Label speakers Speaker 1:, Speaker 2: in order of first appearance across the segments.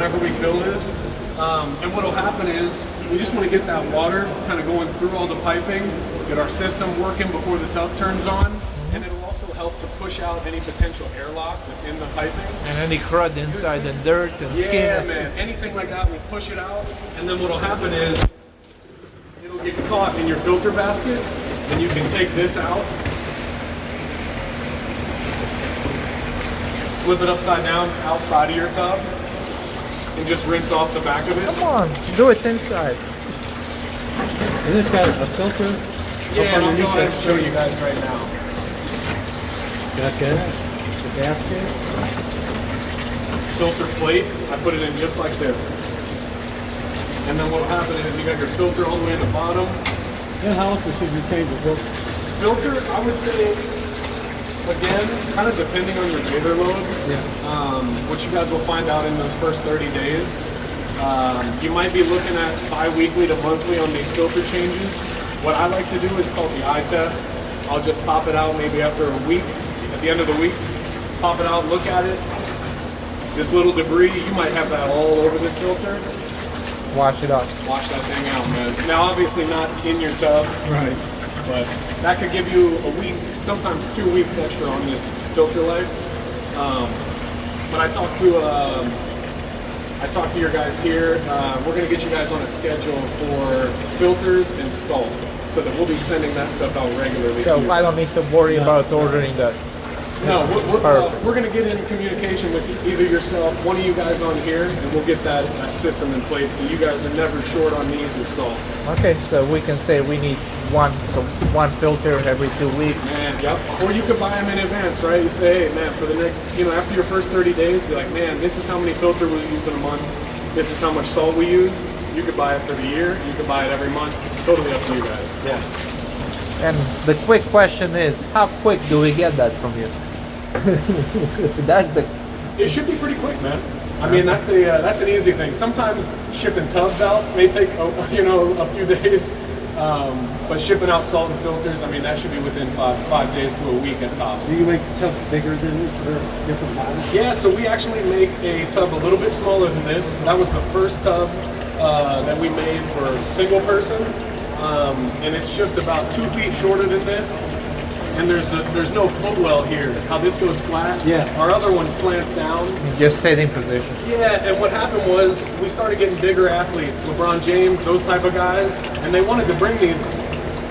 Speaker 1: whenever we fill this. And what will happen is we just want to get that water kind of going through all the piping, get our system working before the tub turns on, and it'll also help to push out any potential airlock that's in the piping.
Speaker 2: And any crud inside and dirt and skin.
Speaker 1: Yeah, man, anything like that, we'll push it out, and then what'll happen is it'll get caught in your filter basket, and you can take this out, flip it upside down outside of your tub, and just rinse off the back of it.
Speaker 2: Come on, do it inside.
Speaker 3: And this got a filter.
Speaker 1: Yeah, and I'll go ahead and show you guys right now.
Speaker 3: Gotcha. The gasket.
Speaker 1: Filter plate, I put it in just like this. And then what'll happen is you got your filter all the way in the bottom.
Speaker 3: And how often should you change the filter?
Speaker 1: Filter, I would say, again, kind of depending on your bather load, what you guys will find out in those first 30 days. You might be looking at bi-weekly to monthly on these filter changes. What I like to do is called the eye test. I'll just pop it out maybe after a week, at the end of the week, pop it out, look at it. This little debris, you might have that all over this filter.
Speaker 2: Wash it up.
Speaker 1: Wash that thing out, man. Now, obviously not in your tub.
Speaker 3: Right.
Speaker 1: But that could give you a week, sometimes 2 weeks extra on this filter life. But I talked to your guys here. We're going to get you guys on a schedule for filters and salt, so that we'll be sending that stuff out regularly.
Speaker 2: So I don't need to worry about ordering that.
Speaker 1: No, we're going to get in communication with either yourself, one of you guys on here, and we'll get that system in place, so you guys are never short on these or salt.
Speaker 2: Okay, so we can say we need one filter every 2 weeks.
Speaker 1: Man, yep. Or you could buy them in advance, right? You say, hey, man, for the next, after your first 30 days, be like, man, this is how many filter we use in a month. This is how much salt we use. You could buy it for the year. You could buy it every month. It's totally up to you guys.
Speaker 2: Yeah. And the quick question is, how quick do we get that from you? That's the.
Speaker 1: It should be pretty quick, man. I mean, that's an easy thing. Sometimes shipping tubs out may take a few days, but shipping out salt and filters, I mean, that should be within five days to a week at tops.
Speaker 3: Do you make the tub bigger than this for different models?
Speaker 1: Yeah, so we actually make a tub a little bit smaller than this. That was the first tub that we made for single person, and it's just about 2 feet shorter than this. And there's no footwell here. How this goes flat.
Speaker 3: Yeah.
Speaker 1: Our other one slants down.
Speaker 2: Just sitting position.
Speaker 1: Yeah, and what happened was we started getting bigger athletes, LeBron James, those type of guys, and they wanted to bring these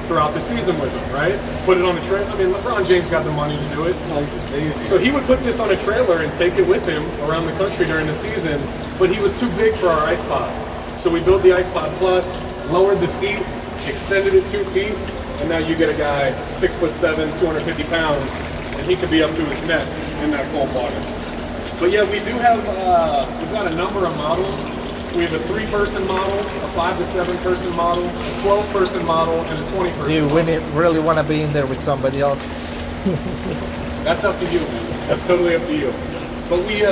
Speaker 1: throughout the season with them, right? Put it on a trailer. I mean, LeBron James got the money to do it. So he would put this on a trailer and take it with him around the country during the season, but he was too big for our ice pod. So we built the ice pod plus, lowered the seat, extended it 2 feet, and now you get a guy 6'7", 250 pounds, and he could be up to his neck in that cold water. But yeah, we do have, we've got a number of models. We have a 3-person model, a 5 to 7-person model, a 12-person model, and a 20-person
Speaker 2: Do you
Speaker 1: model.
Speaker 2: really want to be in there with somebody else?
Speaker 1: That's up to you, man. That's totally up to you. But we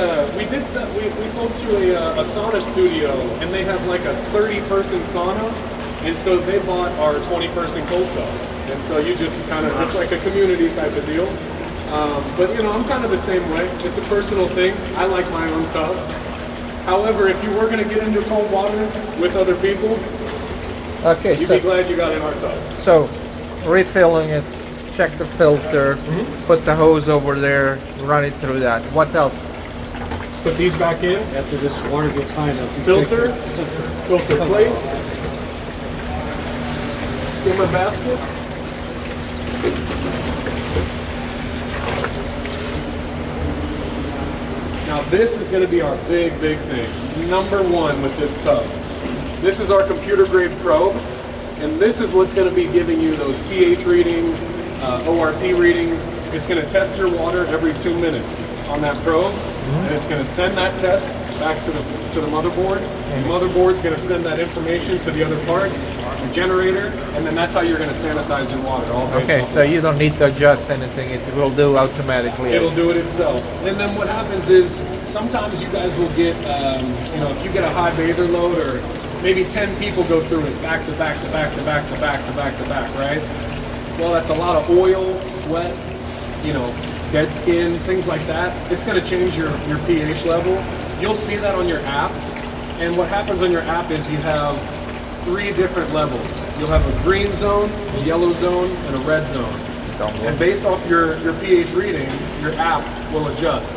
Speaker 1: sold to a sauna studio, and they have like a 30-person sauna. And so they bought our 20-person cold tub. And so you just kind of, it's like a community type of deal. But I'm kind of the same way. It's a personal thing. I like my own tub. However, if you were going to get into cold water with other people,
Speaker 2: Okay,
Speaker 1: you'd
Speaker 2: so
Speaker 1: be glad you got in our tub.
Speaker 2: so refilling it, check the filter, put the hose over there, run it through that. What else?
Speaker 1: Put these back in.
Speaker 3: After this water gets high enough, you
Speaker 1: Filter.
Speaker 3: take the center.
Speaker 1: Filter plate. Skimmer basket. Now this is going to be our big thing. Number one with this tub. This is our computer grade probe, and this is what's going to be giving you those pH readings, ORP readings. It's going to test your water every 2 minutes on that probe, and it's going to send that test back to the motherboard. The motherboard's going to send that information to the other parts, the generator, and then that's how you're going to sanitize your water. All based
Speaker 2: Okay,
Speaker 1: off
Speaker 2: so
Speaker 1: of
Speaker 2: you don't need to adjust anything. It will do automatically.
Speaker 1: It'll do it itself. And then what happens is sometimes you guys will get, if you get a high bather load, or maybe 10 people go through it back to back to back to back to back to back to back, right? Well, that's a lot of oil, sweat, dead skin, things like that. It's going to change your pH level. you'll see that on your app. And what happens on your app is you have 3 different levels. You'll have a green zone, a yellow zone, and a red zone. And based off your pH reading, your app will adjust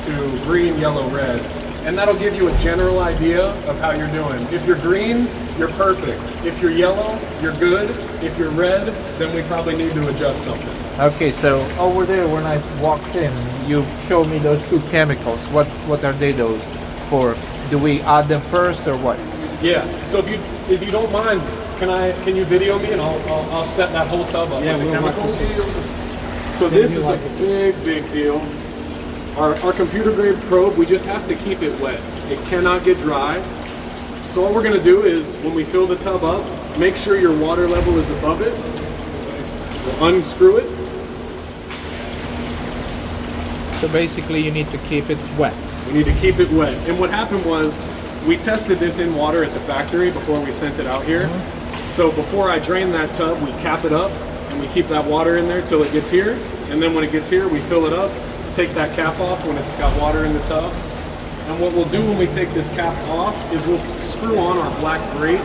Speaker 1: to green, yellow, red. And that'll give you a general idea of how you're doing. If you're green, you're perfect. If you're yellow, you're good. If you're red, then we probably need to adjust something.
Speaker 2: Okay, so over there when I walked in, you showed me those 2 chemicals. What are they those for? Do we add them first or what?
Speaker 1: Yeah. So if you don't mind, can you video me and I'll set that whole tub up with the
Speaker 3: we'll watch
Speaker 1: chemicals.
Speaker 3: this.
Speaker 1: So this is a big deal. Our computer grade probe, we just have to keep it wet. It cannot get dry. So what we're gonna do is when we fill the tub up, make sure your water level is above it. We'll unscrew it.
Speaker 2: So basically you need to keep it wet.
Speaker 1: We need to keep it wet. And what happened was we tested this in water at the factory before we sent it out here. So before I drain that tub, we cap it up and we keep that water in there till it gets here. And then when it gets here, we fill it up, take that cap off when it's got water in the tub. And what we'll do when we take this cap off is we'll screw on our black grate,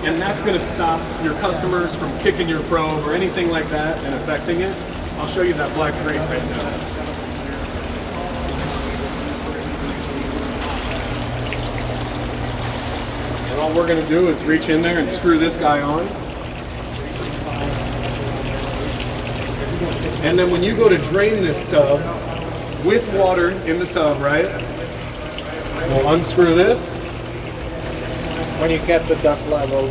Speaker 1: and that's gonna stop your customers from kicking your probe or anything like that and affecting it. I'll show you that black grate right now. And all we're gonna do is reach in there and screw this guy on. And then when you go to drain this tub with water in the tub, right? We'll unscrew this,
Speaker 2: When you get the duct level.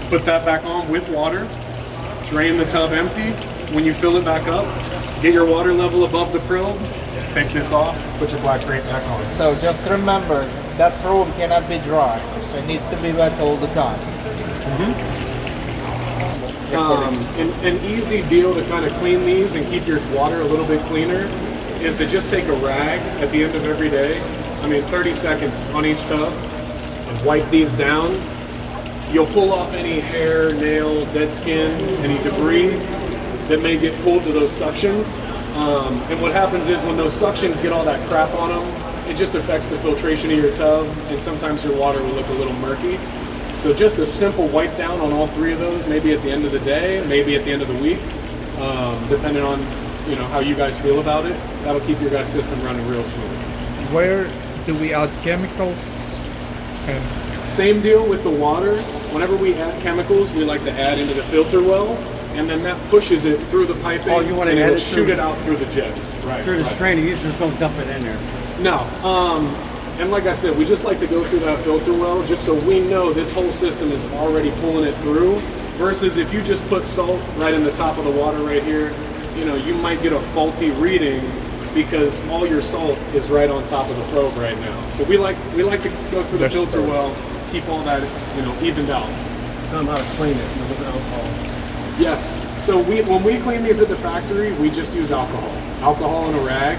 Speaker 1: put that back on with water, drain the tub empty. When you fill it back up, get your water level above the probe, take this off, put your black grate back on.
Speaker 2: So just remember, that probe cannot be dry, so it needs to be wet all the time.
Speaker 1: An easy deal to kind of clean these and keep your water a little bit cleaner is to just take a rag at the end of every day. 30 seconds on each tub and wipe these down. You'll pull off any hair, nail, dead skin, any debris that may get pulled to those suctions. And what happens is when those suctions get all that crap on them, it just affects the filtration of your tub, and sometimes your water will look a little murky. So just a simple wipe down on all 3 of those, maybe at the end of the day, maybe at the end of the week, depending on how you guys feel about it. That'll keep your guys' system running real smooth.
Speaker 2: Where do we add chemicals? And
Speaker 1: Same deal with the water. Whenever we add chemicals, we like to add into the filter well, and then that pushes it through the piping.
Speaker 3: Oh, you wanna
Speaker 1: and
Speaker 3: add
Speaker 1: it'll
Speaker 3: it
Speaker 1: shoot
Speaker 3: through-
Speaker 1: it out through the jets. Right.
Speaker 3: Through the
Speaker 1: right.
Speaker 3: strainer, you just don't dump it in there.
Speaker 1: No. And like I said, we just like to go through that filter well just so we know this whole system is already pulling it through, versus if you just put salt right in the top of the water right here, you might get a faulty reading because all your salt is right on top of the probe right now. So we like to go through the filter well, keep all that evened out.
Speaker 3: Tell them how to clean it with alcohol.
Speaker 1: Yes. So when we clean these at the factory, we just use alcohol and a rag.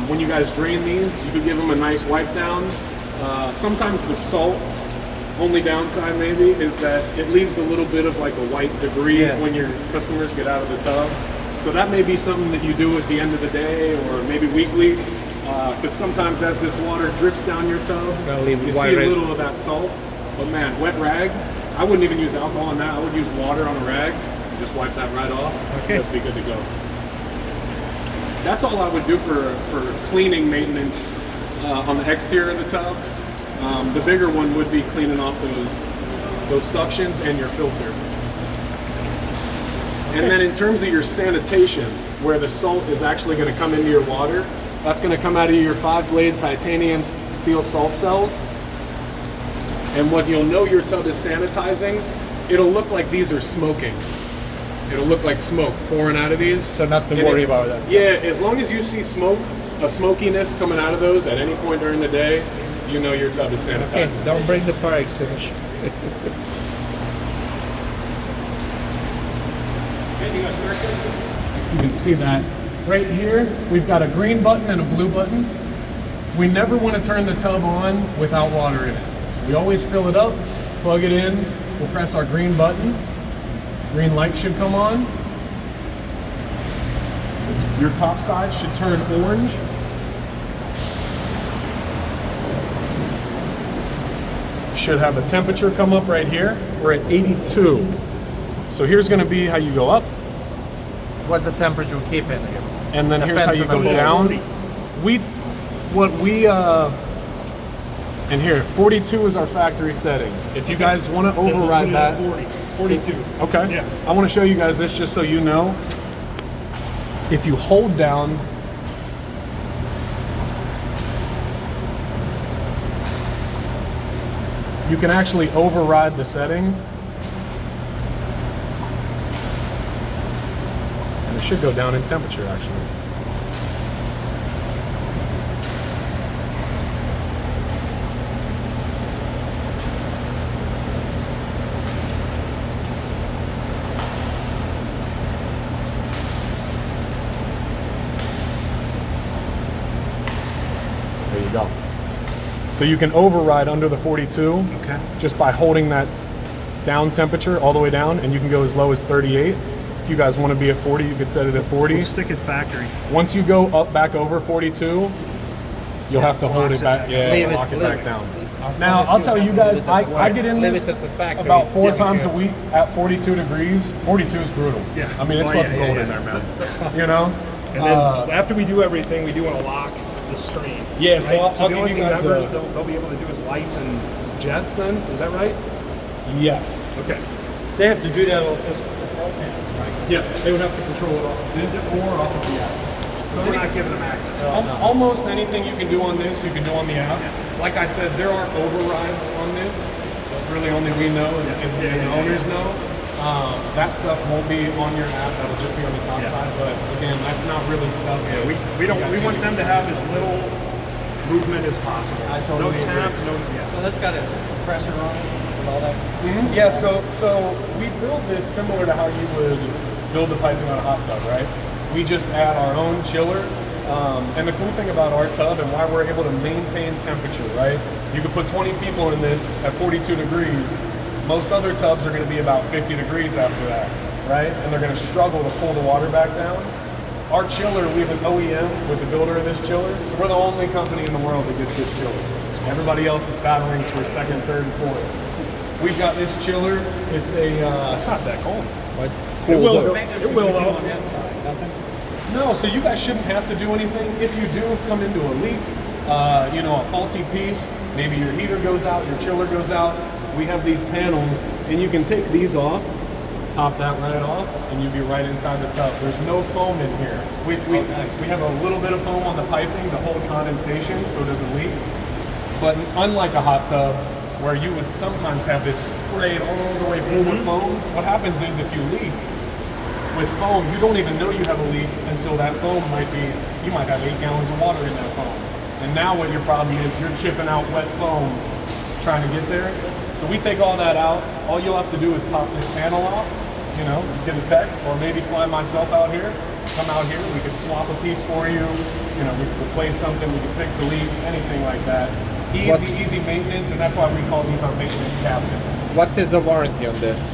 Speaker 1: When you guys drain these, you could give them a nice wipe down. Sometimes the salt, only downside maybe, is that it leaves a little bit of like a white debris when your customers get out of the tub. So that may be something that you do at the end of the day or maybe weekly, because sometimes as this water drips down your tub,
Speaker 2: gonna leave
Speaker 1: you
Speaker 2: white
Speaker 1: see a
Speaker 2: red.
Speaker 1: little of that salt. But man, wet rag, I wouldn't even use alcohol on that. I would use water on a rag, just wipe that right off.
Speaker 2: Okay.
Speaker 1: Just be good to go. That's all I would do for cleaning maintenance on the exterior of the tub. The bigger one would be cleaning off those suctions and your filter. And then in terms of your sanitation, where the salt is actually going to come into your water, that's going to come out of your 5-blade titanium steel salt cells. And what you'll know your tub is sanitizing, it'll look like these are smoking. It'll look like smoke pouring out of these.
Speaker 2: so not to
Speaker 1: And
Speaker 2: worry about that.
Speaker 1: Yeah, as long as you see smoke, a smokiness coming out of those at any point during the day, you know your tub is sanitizing.
Speaker 2: Okay, don't bring the fire extinguisher.
Speaker 1: You can see that right here, we've got a green button and a blue button. We never want to turn the tub on without water in it. So we always fill it up, plug it in, we'll press our green button. Green light should come on. Your top side should turn orange. should have a temperature come up right here. We're at 82. So here's going to be how you go up,
Speaker 2: What's the temperature we keep in here?
Speaker 1: and then here's how you go
Speaker 2: Depends
Speaker 1: down.
Speaker 2: on
Speaker 1: And here, 42 is our factory setting. If you guys want to override that,
Speaker 3: 42.
Speaker 1: okay.
Speaker 3: Yeah.
Speaker 1: I want to show you guys this just so you know. If you hold down, you can actually override the setting. And it should go down in temperature actually. There you go. So you can override under the 42
Speaker 3: Okay.
Speaker 1: just by holding that down temperature all the way down, and you can go as low as 38. If you guys want to be at 40, you could set it at 40.
Speaker 3: We'll stick it factory.
Speaker 1: Once you go up back over 42, you'll have to hold
Speaker 3: locks
Speaker 1: it
Speaker 3: it
Speaker 1: back.
Speaker 3: back.
Speaker 1: Yeah,
Speaker 2: Leave it-
Speaker 1: lock it
Speaker 2: leave
Speaker 1: back
Speaker 2: it.
Speaker 1: down.
Speaker 2: As
Speaker 1: Now,
Speaker 2: long as
Speaker 1: I'll
Speaker 2: you
Speaker 1: tell you
Speaker 2: leave
Speaker 1: guys,
Speaker 2: it at the
Speaker 1: I get in
Speaker 2: leave
Speaker 1: this
Speaker 2: it at the factory.
Speaker 1: about 4
Speaker 2: Yeah.
Speaker 1: times a week at 42 degrees. 42 is brutal.
Speaker 3: Yeah.
Speaker 1: I mean, it's
Speaker 3: Oh, yeah,
Speaker 1: fucking
Speaker 3: yeah,
Speaker 1: cold
Speaker 3: yeah.
Speaker 1: in there, man. You know?
Speaker 4: And then after we do everything, we do want to lock the screen.
Speaker 1: Yeah, so I'll
Speaker 4: the
Speaker 1: give
Speaker 4: only
Speaker 1: you
Speaker 4: thing
Speaker 1: guys
Speaker 4: members
Speaker 1: a-
Speaker 4: they'll be able to do is lights and jets. Then is that right?
Speaker 1: Yes.
Speaker 4: Okay.
Speaker 3: They have to do that on physical control panel, right?
Speaker 1: Yes, they would have to control it off of this or off of the app.
Speaker 4: So we're not giving them access.
Speaker 1: Almost anything you can do on this, you can do on the app. Like I said, there aren't overrides on this. Really, only we know and the owners know. That stuff won't be on your app. That'll just be on the top
Speaker 4: Yeah.
Speaker 1: side. But again, that's not really stuff. that
Speaker 4: We
Speaker 1: you guys
Speaker 4: want
Speaker 1: can
Speaker 4: them to have as little movement as possible.
Speaker 1: I totally
Speaker 4: no tap,
Speaker 1: agree.
Speaker 4: no yeah.
Speaker 3: So that's got a compressor on it and all that.
Speaker 1: Yeah, so we build this similar to how you would build the piping on a hot tub, right? We just add our own chiller. And the cool thing about our tub and why we're able to maintain temperature, right? You could put 20 people in this at 42 degrees. Most other tubs are going to be about 50 degrees after that, right? And they're going to struggle to pull the water back down. Our chiller, we have an OEM with the builder of this chiller. So we're the only company in the world that gets this chiller. Everybody else is battling for second, third, and fourth. We've got this chiller. It's a
Speaker 4: It's not that cold.
Speaker 2: Cool
Speaker 4: It will.
Speaker 2: though.
Speaker 4: It will though.
Speaker 3: On the inside, nothing.
Speaker 1: no. So you guys shouldn't have to do anything. If you do come into a leak, a faulty piece, maybe your heater goes out, your chiller goes out. We have these panels, and you can take these off, pop that right off, and you'd be right inside the tub. There's no foam in here. We have a little bit of foam on the piping to hold condensation so it doesn't leak. But unlike a hot tub, where you would sometimes have this sprayed all the way full with foam, what happens is if you leak with foam, you don't even know you have a leak until that foam you might have 8 gallons of water in that foam. And now what your problem is, you're chipping out wet foam trying to get there. So we take all that out. All you'll have to do is pop this panel off, get a tech, or maybe fly myself out here, come out here, we could swap a piece for you, we could replace something, we could fix a leak, anything like that. Easy maintenance, and that's why we call these our maintenance cabinets.
Speaker 2: What is the warranty on this?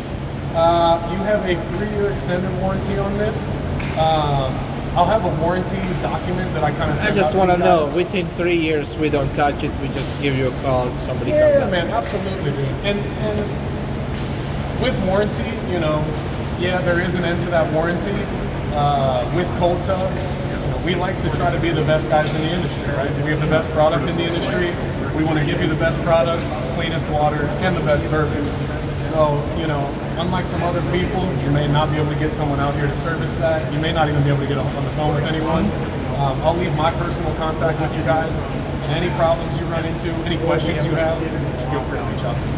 Speaker 1: You have a 3-year extended warranty on this. I'll have a warranty document that I kind of
Speaker 2: I
Speaker 1: send
Speaker 2: just
Speaker 1: out
Speaker 2: want to
Speaker 1: you
Speaker 2: know,
Speaker 1: guys.
Speaker 2: within 3 years, we don't touch it, we just give you a call, somebody comes
Speaker 1: Yeah,
Speaker 2: out.
Speaker 1: man, absolutely, dude. And with warranty, there is an end to that warranty. With Cold Tub, we like to try to be the best guys in the industry, right? We have the best product in the industry. We want to give you the best product, cleanest water, and the best service. So, unlike some other people, you may not be able to get someone out here to service that. You may not even be able to get on the phone with anyone. I'll leave my personal contact with you guys. And any problems you run into, any questions you have, just feel free to reach out to me.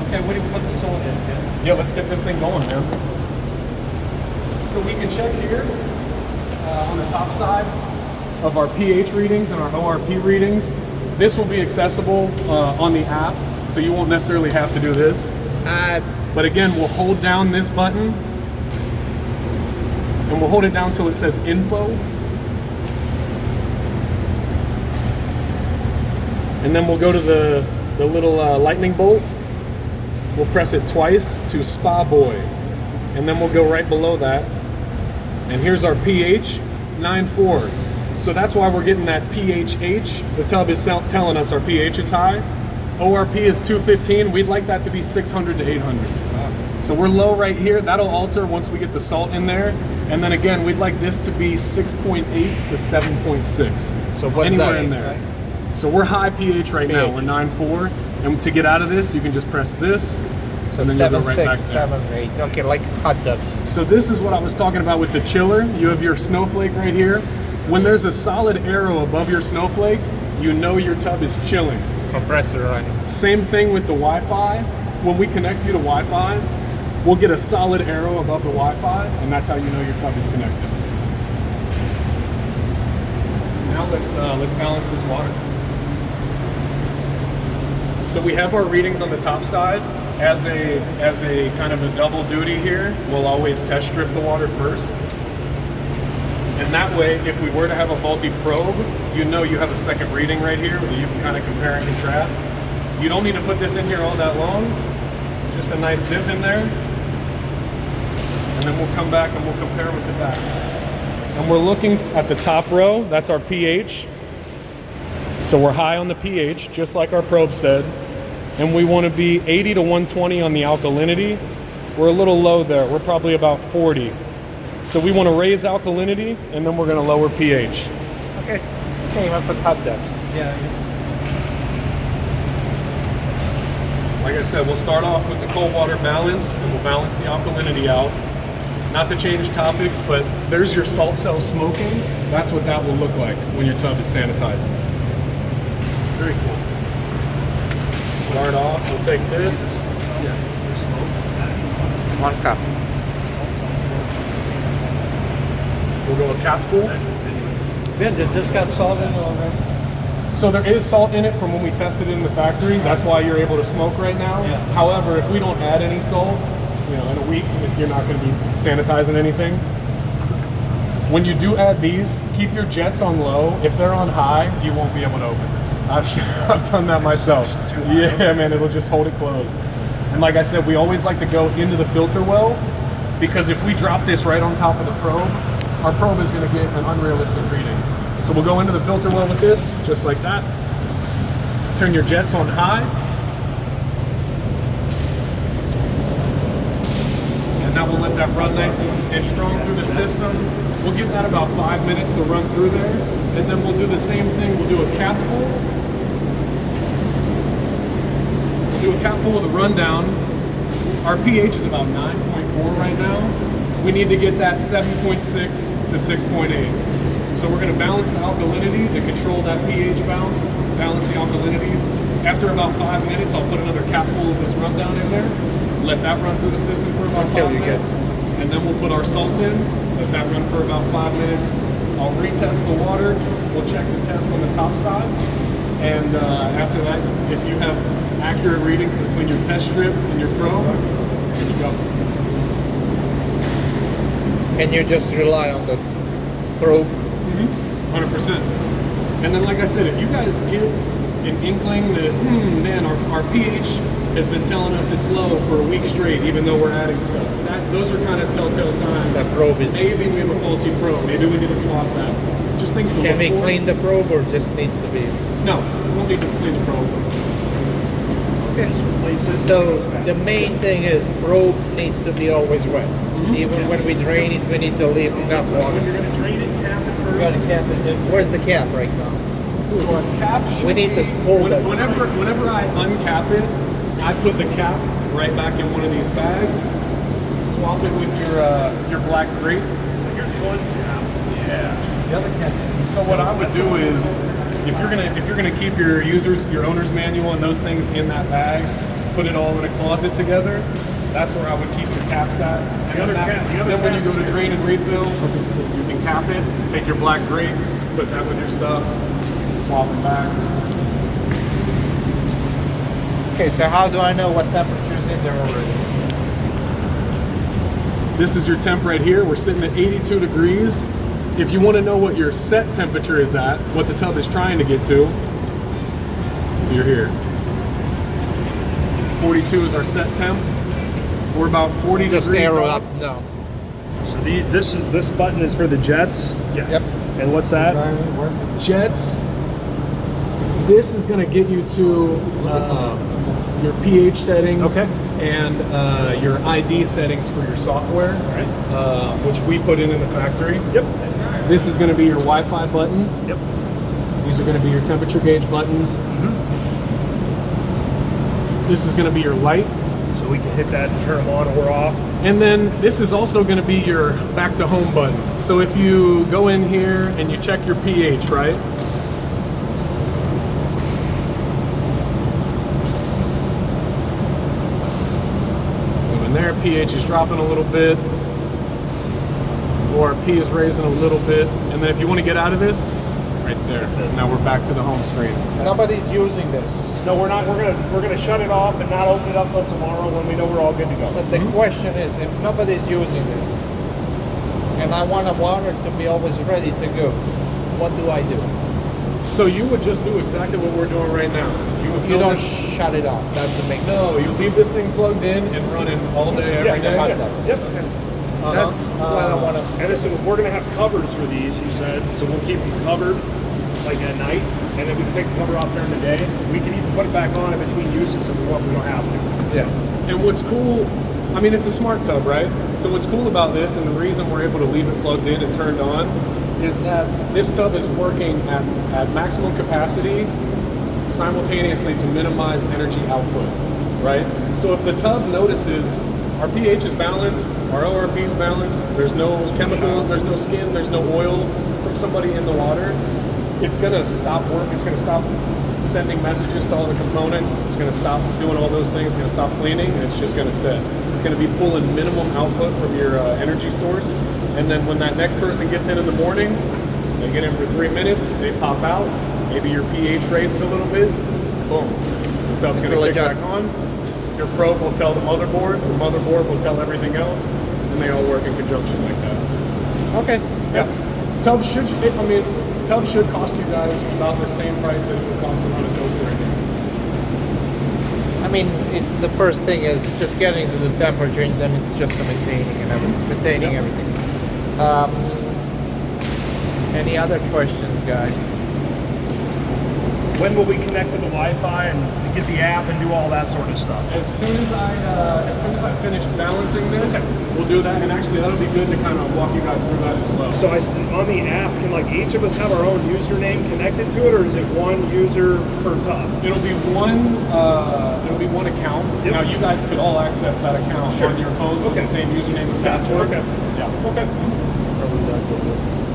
Speaker 3: Okay, what do we put this on in?
Speaker 1: Yeah, let's get this thing going, man. So we can check here on the top side of our pH readings and our ORP readings. This will be accessible on the app, so you won't necessarily have to do this. But again, we'll hold down this button, and we'll hold it down till it says info. And then we'll go to the little lightning bolt. We'll press it twice to Spa Boy. And then we'll go right below that. And here's our pH, 9.4. So that's why we're getting that pH. The tub is telling us our pH is high. ORP is 215. We'd like that to be 600 to 800. So we're low right here. That'll alter once we get the salt in there. And then again, we'd like this to be 6.8 to 7.6.
Speaker 2: So what's
Speaker 1: anywhere
Speaker 2: that?
Speaker 1: in there. So we're high pH right now.
Speaker 2: pH.
Speaker 1: We're 9.4. And to get out of this, you can just press this.
Speaker 2: So
Speaker 1: and then you'll
Speaker 2: 7,
Speaker 1: go right
Speaker 2: 6,
Speaker 1: back there.
Speaker 2: 7, 8. Okay, like hot tubs.
Speaker 1: So this is what I was talking about with the chiller. You have your snowflake right here. When there's a solid arrow above your snowflake, you know your tub is chilling.
Speaker 2: Compressor running.
Speaker 1: Same thing with the Wi-Fi. When we connect you to Wi-Fi, we'll get a solid arrow above the Wi-Fi, and that's how you know your tub is connected. Now let's balance this water. So we have our readings on the top side. As a kind of a double duty here, we'll always test strip the water first. And that way, if we were to have a faulty probe, you know you have a second reading right here that you can kind of compare and contrast. You don't need to put this in here all that long. Just a nice dip in there. And then we'll come back and we'll compare with the back. And we're looking at the top row, that's our pH. So we're high on the pH, just like our probe said. And we want to be 80 to 120 on the alkalinity. We're a little low there. We're probably about 40. So we want to raise alkalinity, and then we're going to lower pH.
Speaker 2: Okay. Same as the hot tubs.
Speaker 3: Yeah.
Speaker 1: Like I said, we'll start off with the cold water balance, and we'll balance the alkalinity out. Not to change topics, but there's your salt cell smoking. That's what that will look like when your tub is sanitizing. Very cool. Start off, we'll take this.
Speaker 2: 1 cup.
Speaker 1: We'll go a cap full.
Speaker 3: Ben, did this got salt in it already?
Speaker 1: So there is salt in it from when we tested it in the factory. That's why you're able to smoke right now.
Speaker 3: Yeah.
Speaker 1: However, if we don't add any salt, in a week, you're not going to be sanitizing anything. When you do add these, keep your jets on low. If they're on high, you won't be able to open this. I've done that myself. Yeah, man, it'll just hold it closed. And like I said, we always like to go into the filter well, because if we drop this right on top of the probe, our probe is going to get an unrealistic reading. So we'll go into the filter well with this, just like that. Turn your jets on high. And now we'll let that run nice and strong through the system. We'll give that about 5 minutes to run through there. And then we'll do the same thing. We'll do a cap full. We'll do a cap full with a rundown. Our pH is about 9.4 right now. We need to get that 7.6 to 6.8. So we're going to balance the alkalinity to control that pH bounce, balance the alkalinity. After about 5 minutes, I'll put another cap full of this rundown in there. Let that run through the system for about 5 minutes. And then we'll put our salt in, let that run for about 5 minutes. I'll retest the water. We'll check the test on the top side. And after that, if you have accurate readings between your test strip and your probe, there you go.
Speaker 2: Can you just rely on the probe?
Speaker 1: 100%. And then, like I said, if you guys get an inkling that, man, our pH has been telling us it's low for a week straight, even though we're adding stuff, those are kind of telltale signs.
Speaker 2: That probe is...
Speaker 1: Maybe we have a faulty probe. Maybe we need to swap that. Just things to look
Speaker 2: Can we
Speaker 1: for.
Speaker 2: clean the probe, or just needs to be...
Speaker 1: No, we won't need to clean the probe.
Speaker 2: Okay. So the main thing is probe needs to be always wet. Even when we drain it, we need to leave enough water.
Speaker 4: You're going to drain it, cap it
Speaker 3: You got
Speaker 4: first.
Speaker 3: to cap it.
Speaker 2: Where's the cap right now?
Speaker 1: So our cap should
Speaker 2: We need to
Speaker 1: be-
Speaker 2: hold it.
Speaker 1: Whenever I uncap it, I put the cap right back in one of these bags. Swap it with your black grate.
Speaker 4: So here's one cap. Yeah.
Speaker 3: The other cap.
Speaker 1: So what I would do is, if you're gonna keep your owner's manual and those things in that bag, put it all in a closet together. That's where I would keep the caps at.
Speaker 4: The other
Speaker 1: Then when you go to
Speaker 4: cap's
Speaker 1: drain and refill, you can cap it, take your black grate, put that with your stuff, swap it back.
Speaker 2: Okay, so how do I know what temperature's in there already?
Speaker 1: This is your temp right here. We're sitting at 82 degrees. If you want to know what your set temperature is at, what the tub is trying to get to, you're here. 42 is our set temp. We're about 40
Speaker 2: Just
Speaker 1: degrees
Speaker 2: arrow
Speaker 1: off.
Speaker 2: up, no.
Speaker 4: So this button is for the jets.
Speaker 1: Yes.
Speaker 2: Yep.
Speaker 4: And what's that?
Speaker 1: Jets. This is going to get you to your pH settings,
Speaker 4: Okay.
Speaker 1: and your ID settings for your software, which we put in the factory.
Speaker 4: Yep.
Speaker 1: This is going to be your Wi-Fi button.
Speaker 4: Yep.
Speaker 1: These are going to be your temperature gauge buttons. This is going to be your light.
Speaker 4: So we can hit that to turn them on or off.
Speaker 1: And then this is also going to be your back to home button. So if you go in here and you check your pH, right? Go in there, pH is dropping a little bit. ORP is raising a little bit. And then if you want to get out of this, right there. Now we're back to the home screen.
Speaker 2: Nobody's using this.
Speaker 4: No, we're not. We're gonna shut it off and not open it up till tomorrow when we know we're all good to go.
Speaker 2: But the question is, if nobody's using this, and I want a water to be always ready to go, what do I do?
Speaker 1: So you would just do exactly what we're doing right now. You would
Speaker 2: You
Speaker 1: fill
Speaker 2: don't
Speaker 1: this.
Speaker 2: shut it off. That's the main.
Speaker 1: No, you leave this thing plugged in and running all day, every day.
Speaker 2: hot tub.
Speaker 4: Yep.
Speaker 2: That's what I want to.
Speaker 4: And listen, we're gonna have covers for these. You said so. We'll keep them covered like at night, and then we can take the cover off during the day. We can even put it back on in between uses if we want. We don't have to.
Speaker 2: Yeah.
Speaker 1: And what's cool, I mean, it's a smart tub, right? So what's cool about this, and the reason we're able to leave it plugged in and turned on, is that this tub is working at maximum capacity simultaneously to minimize energy output, right? So if the tub notices our pH is balanced, our ORP is balanced, there's no chemical, there's no skin, there's no oil from somebody in the water, it's gonna stop work, it's gonna stop sending messages to all the components, it's gonna stop doing all those things, it's gonna stop cleaning, and it's just gonna sit. It's gonna be pulling minimum output from your energy source, and then when that next person gets in the morning, they get in for 3 minutes, they pop out, maybe your pH raises a little bit, boom, the tub's gonna
Speaker 2: It'll
Speaker 1: kick
Speaker 2: adjust.
Speaker 1: back on. Your probe will tell the motherboard will tell everything else, and they all work in conjunction like that.
Speaker 2: Okay.
Speaker 1: Yeah. Tub should cost you guys about the same price that it would cost to run a toaster right now.
Speaker 2: I mean, the first thing is just getting to the temperature, and then it's just the maintaining everything. Any other questions, guys?
Speaker 4: When will we connect to the Wi-Fi and get the app and do all that sort of stuff?
Speaker 1: As soon as I finish balancing this, we'll do that, and actually that'll be good to kind of walk you guys through that as well.
Speaker 4: So on the app, can like each of us have our own username connected to it, or is it one user per tub?
Speaker 1: It'll be one account.
Speaker 4: Yep.
Speaker 1: Now you guys could all access that account
Speaker 4: Sure.
Speaker 1: on your phones with
Speaker 4: Okay.
Speaker 1: the same username and password.
Speaker 4: Okay.
Speaker 1: Yeah.
Speaker 4: Okay.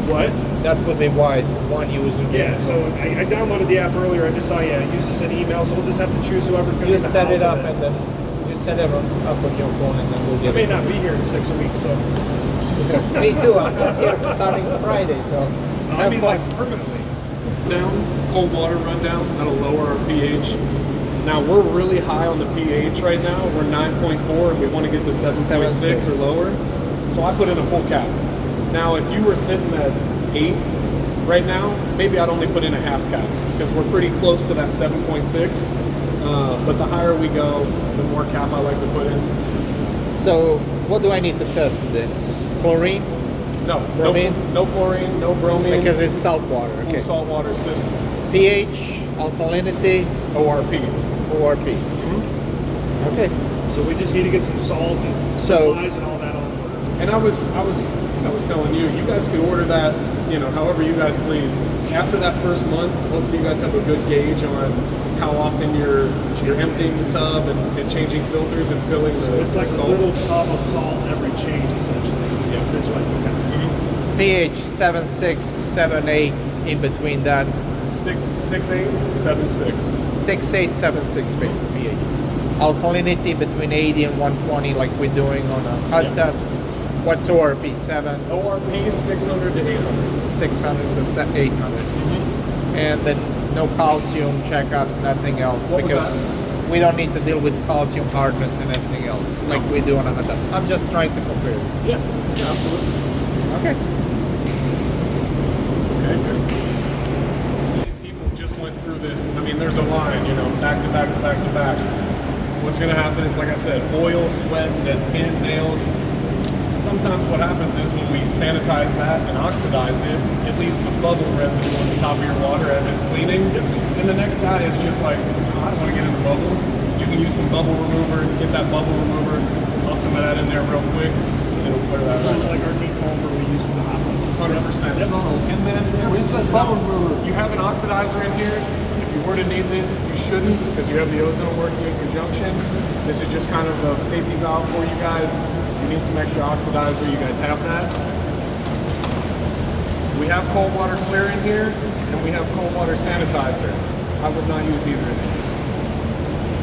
Speaker 4: What?
Speaker 2: That would be wise. One user.
Speaker 4: Yeah, so I downloaded the app earlier. I just saw it uses an email, so we'll just have to choose whoever's going to
Speaker 2: You
Speaker 4: be the
Speaker 2: set
Speaker 4: house
Speaker 2: it up,
Speaker 4: of
Speaker 2: and then you set it up on your phone, and then we'll
Speaker 4: I
Speaker 2: get
Speaker 4: may
Speaker 2: it.
Speaker 4: not be here in 6 weeks, so
Speaker 2: Me too. I'm not here starting Friday, so
Speaker 4: I
Speaker 2: have
Speaker 4: mean
Speaker 2: fun.
Speaker 4: like permanently.
Speaker 1: Down, cold water rundown, that'll lower our pH. Now we're really high on the pH right now. We're 9.4 and we want to get to 7.6 or lower. So I put in a full cap. Now if you were sitting at 8 right now, maybe I'd only put in a half cap because we're pretty close to that 7.6. But the higher we go, the more cap I like to put in.
Speaker 2: So, what do I need to test this? Chlorine?
Speaker 1: No,
Speaker 2: Bromine?
Speaker 1: no chlorine, no bromine.
Speaker 2: Because it's salt water.
Speaker 1: full
Speaker 2: Okay.
Speaker 1: saltwater system.
Speaker 2: pH, alkalinity,
Speaker 1: ORP.
Speaker 2: ORP. Okay.
Speaker 4: So we just need to get some salt and
Speaker 2: So-
Speaker 4: supplies and all that on order.
Speaker 1: And I was telling you, you guys could order that, however you guys please. After that first month, hopefully you guys have a good gauge on how often you're emptying the tub and changing filters and filling
Speaker 4: So
Speaker 1: the
Speaker 4: it's like
Speaker 1: salt.
Speaker 4: a little tub of salt every change, essentially.
Speaker 1: Yeah.
Speaker 4: This way. Okay.
Speaker 2: pH 7.6, 7.8, in between that.
Speaker 1: 6.8, 7.6.
Speaker 2: 6.8, 7.6 pH. Alkalinity between 80 and 120, like we're doing on hot
Speaker 1: Yes.
Speaker 2: tubs. What's ORP? 7,
Speaker 1: ORP is 600 to 800.
Speaker 2: 600 to 800. And then no calcium checkups, nothing else.
Speaker 1: What was
Speaker 2: because
Speaker 1: that?
Speaker 2: we don't need to deal with calcium hardness and anything else like we do on a hot tub. I'm just trying to compare.
Speaker 1: Yeah, absolutely.
Speaker 2: Okay.
Speaker 1: Okay, good. People just went through this. I mean, there's a line, back to back to back to back. What's going to happen is, like I said, oil, sweat, dead skin, nails. Sometimes what happens is when we sanitize that and oxidize it, it leaves a bubble residue on the top of your water as it's cleaning. And the next guy is just like, I don't want to get in the bubbles. You can use some bubble remover, get that bubble remover, toss some of that in there real quick, and it'll clear that
Speaker 4: It's just
Speaker 1: out.
Speaker 4: like our defoamer we use for the hot tub.
Speaker 1: 100%. And then you have an oxidizer in here. If you were to need this, you shouldn't because you have the ozone working in conjunction. This is just kind of a safety valve for you guys. If you need some extra oxidizer, you guys have that. We have cold water clear in here, and we have cold water sanitizer. I would not use either of these.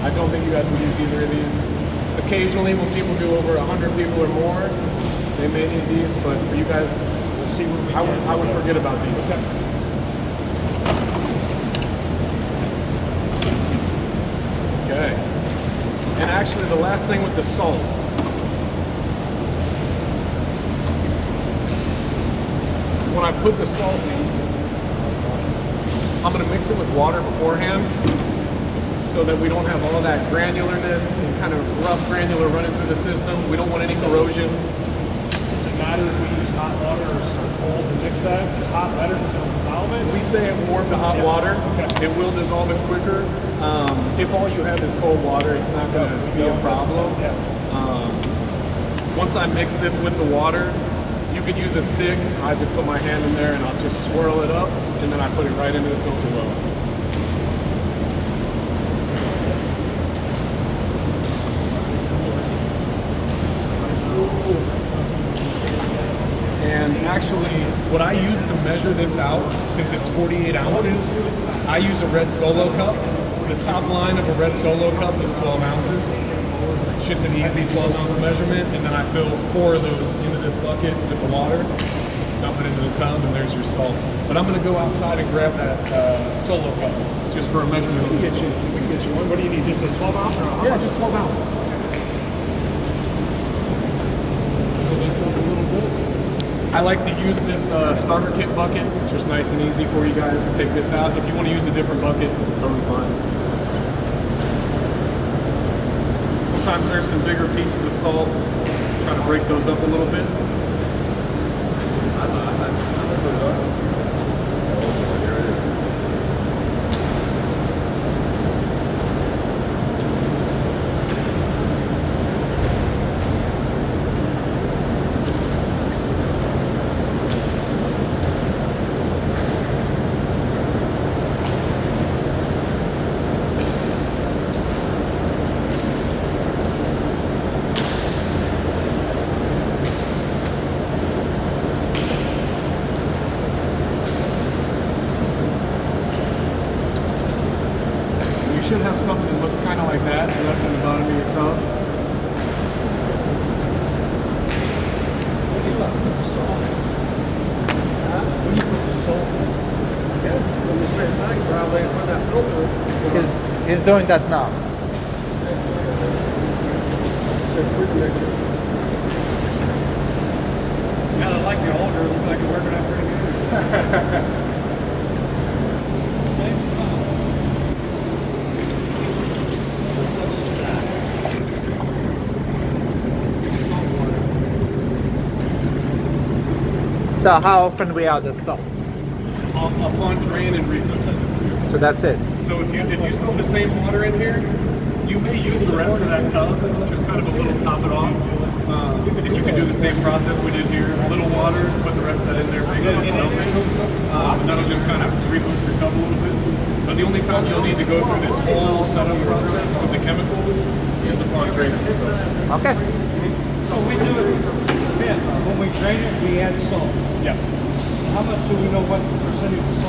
Speaker 1: I don't think you guys would use either of these. Occasionally, when people do over 100 people or more, they may need these, but for you guys,
Speaker 4: We'll see where we
Speaker 1: I would forget about these. Okay. And actually, the last thing with the salt. When I put the salt in, I'm going to mix it with water beforehand so that we don't have all that granularness and kind of rough granular running through the system. We don't want any corrosion.
Speaker 4: Does it matter if we use hot water or some cold to mix that? Is hot better because it'll dissolve it?
Speaker 1: We say it warm to hot water.
Speaker 4: Okay.
Speaker 1: It will dissolve it quicker. If all you have is cold water, it's not going to be a problem.
Speaker 4: Yeah.
Speaker 1: Once I mix this with the water, you could use a stick. I just put my hand in there and I'll just swirl it up, and then I put it right into the filter well. And actually, what I use to measure this out, since it's 48 ounces, I use a red Solo cup. The top line of a red Solo cup is 12 ounces. It's just an easy 12-ounce measurement, and then I fill 4 of those into this bucket with the water, dump it into the tub, and there's your salt. But I'm going to go outside and grab that Solo cup, just for a measurement of the salt.
Speaker 4: We can get you one. What do you need? Just a 12 ounce or a
Speaker 1: Yeah, just 12 ounce. Fill this up a little bit. I like to use this starter kit bucket. It's just nice and easy for you guys to take this out. If you want to use a different bucket, totally fine. Sometimes there's some bigger pieces of salt. Try to break those up a little bit. You should have something that looks kind of like that left in the bottom of your tub.
Speaker 2: He's doing that now.
Speaker 3: Kind of like the older, looks like it's working out pretty good. Same stuff.
Speaker 2: So how often we add the salt?
Speaker 1: Upon drain and refill.
Speaker 2: So that's it.
Speaker 1: So if you still have the same water in here, you may use the rest of that tub, just kind of a little top it off. If you could do the same process we did here, a little water, put the rest of that in there, make something of it. And that'll just kind of reboost your tub a little bit. But the only time you'll need to go through this whole setup process with the chemicals is upon draining.
Speaker 2: Okay.
Speaker 3: So we do it, Ben, when we drain it, we add salt.
Speaker 1: Yes.
Speaker 3: How much do we know what percentage of salt